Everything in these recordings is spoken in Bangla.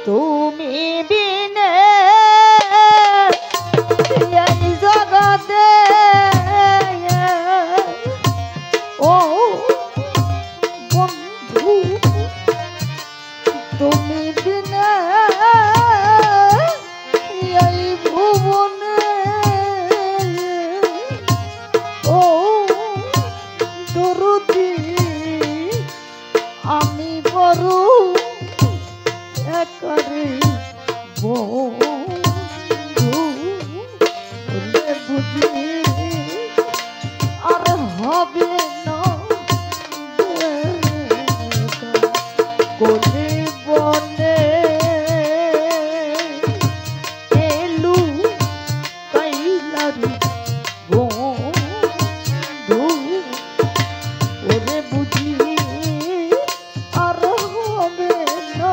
তুমি বিনে এই জগতে ও বন্ধু তুমি বিনে এই ভুবনে ও দরদি আমি বড় একারে বন্ধু বুঝি আর হবে না কোলে বনে এলু কাইলারি বন্ধু ওরে বুঝি আর হবে না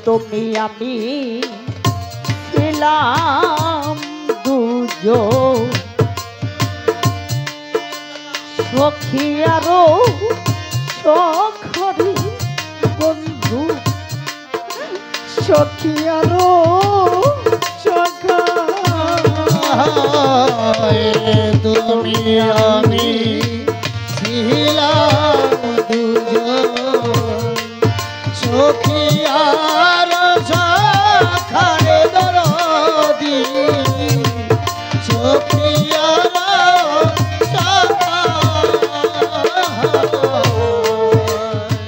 তুমি আমি ছিলাম দুজন সখী আরো সখরি বন্ধু সখী আরো সখা তুমি আমি ছিলাম দুজন সখী আর সখারে দরদি সখী আর সখা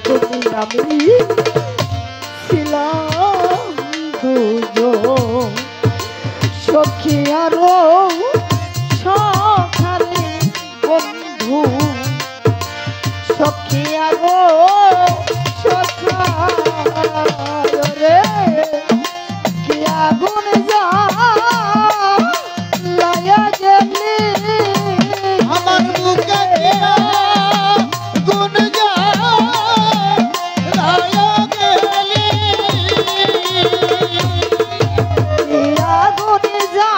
তুমি আমি ছিলাম দুজন সখী আরো সখারে বন্ধু সখী আরো সখা রে কি আগুন যা লায়া গেলি আমার বুকে গুণ যা লায়া গেলি কি আগুন যা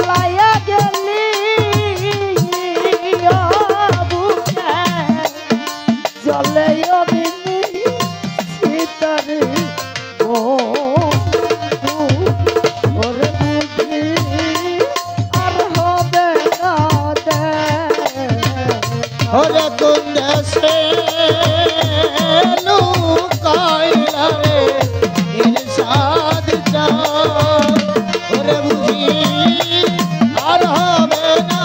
লায়া গেলি বুকে জলে অগ্নি সীতারে ওরে বুঝি আর হবে না ওরে কোন দেশে লুকাইলা রে ইরশাদ চা ওরে বুঝি আর হবে না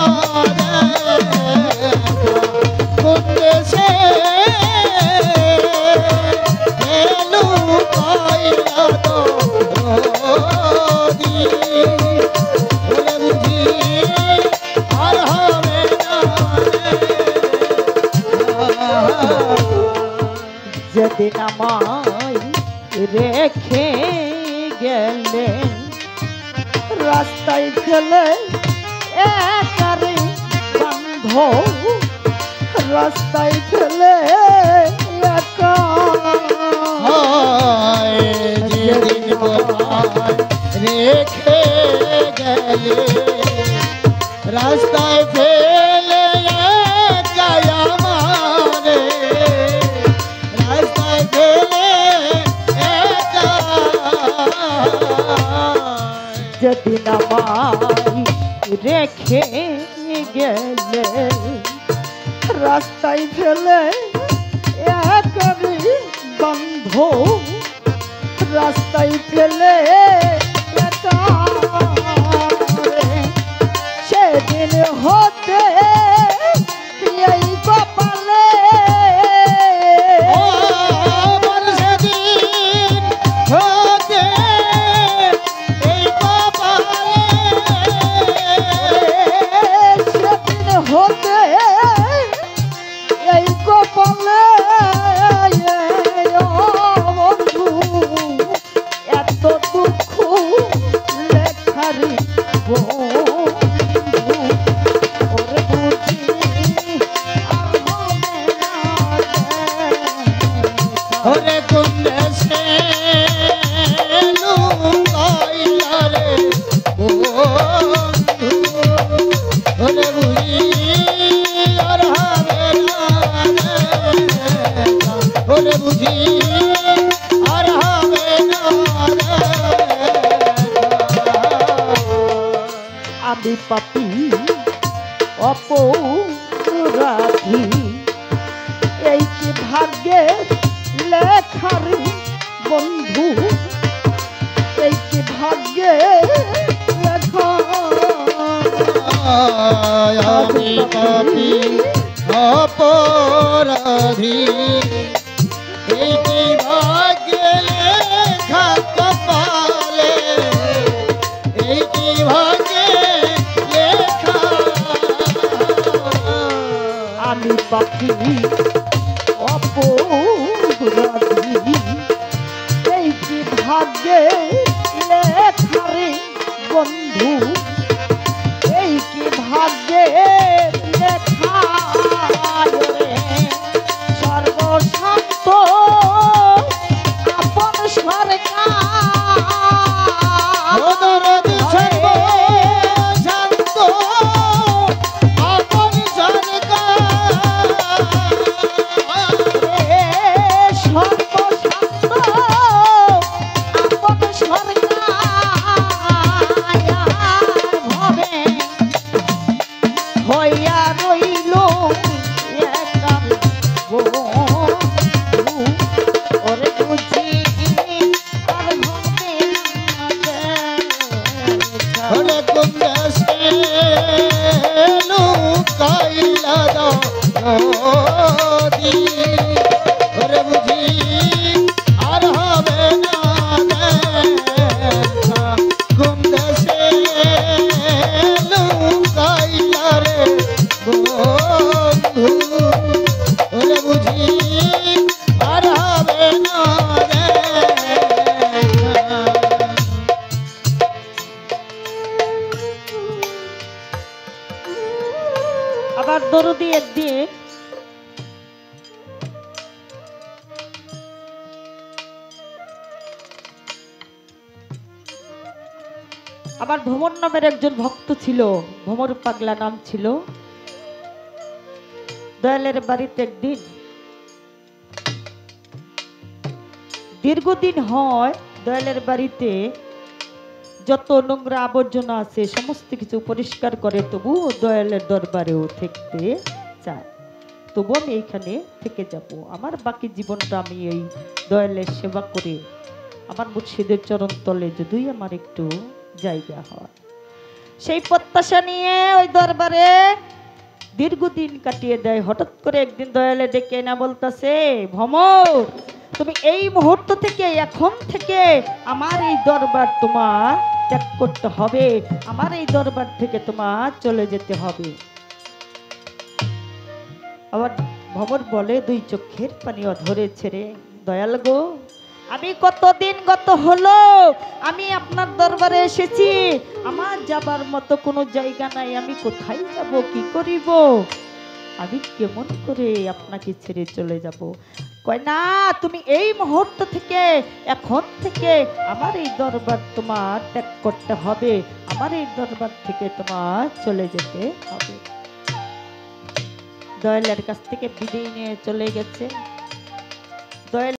কোন দেশে লুকাইলা তো দি ওরে বুঝি আর হবে না যেদিন আমায় রেখে গেলেন রাস্তায় ফেলে একারে বান্ধব রাস্তায় ফেলে একা যেদিন বোধহয় রেখে গেলে রাস্তায় ফেলে গায়া মারে রাস্তায় ফেলে যেদিন আমায় রেখে গেলে রাস্তায় ফেলে একারে বান্ধব রাস্তায় ফেলে একা সেদিন হতে এই কপালে ওরে কোন দেশে লুকাইলা রে বন্ধু ওরে বুঝি আর হবে না দেখা ওরে বুঝি আর হবে না আমি পাপী অপরাধী এই কি ভাগ্যে লেখারি বন্ধু এই কি ভাগ্যে লেখা আমি পাপী অপরাধী এই কি ভাগ্যে লেখা কপালে এই কি ভাগ্যে লেখা আমি পাপী অপরাধী এই কি ভাগ্যে লেখারি বন্ধু এই কি ভাগ্যে লেখা রে সর্বশান্ত আপন সরকার অনুরোধ সর্ব শান্ত আপন সরকার সর্বশান্ত আপন সরকার ভবে হইয়া রইল একান্ত বন্ধু ওরে বুঝি আর হবে না দেখা। ওরে কোন দেশে লুকাইলা নদী ওরে বুঝি আর হবে না দেখা কোন দেশে লুকাইলা রে বন্ধু ওরে বুঝি আর হবে না দেখা আবার দরদি একদিন আবার ভ্রমর নামের একজন ভক্ত ছিল, ভ্রমর পাগলা নাম ছিল। দয়ালের বাড়িতে একদিন দীর্ঘদিন হয় দয়ালের বাড়িতে যত নোংরা আবর্জনা আছে সমস্ত কিছু পরিষ্কার করে, তবু দয়ালের দরবারেও থাকতে চায়। তবু আমি এইখানে থেকে যাব, আমার বাকি জীবনটা আমি এই দয়ালের সেবা করে আমার মুর্শিদের চরণ তলে যদিই আমার একটু জায়গা হয়, সেই প্রত্যাশা নিয়ে ওই দরবারে দীর্ঘদিন কাটিয়ে দেয়। হঠাৎ করে একদিন দয়ালে ডেকে না বলতেছে, ভ্রমর তুমি এই মুহূর্ত থেকে এখন থেকে আমার এই দরবার তোমার ত্যাগ করতে হবে, আমার এই দরবার থেকে তোমার চলে যেতে হবে। আবার ভ্রমর বলে, দুই চোখের পানি অধরে ছেড়ে, দয়াল গো আমি কতদিন গত হলো আমি আপনার দরবারে এসেছি, আমার যাবার মতো কোনো জায়গা নাই, আমি কোথায় যাব, কি করিব, আমি কেমন করে আপনাকে ছেড়ে চলে যাব। কয় না, তুমি এই মুহূর্ত থেকে এখন থেকে আমার এই দরবার তোমার ত্যাগ করতে হবে, আমার এই দরবার থেকে তোমার চলে যেতে হবে। দয়ালের কাছ থেকে বিদায় নিয়ে চলে গেছে। দয়াল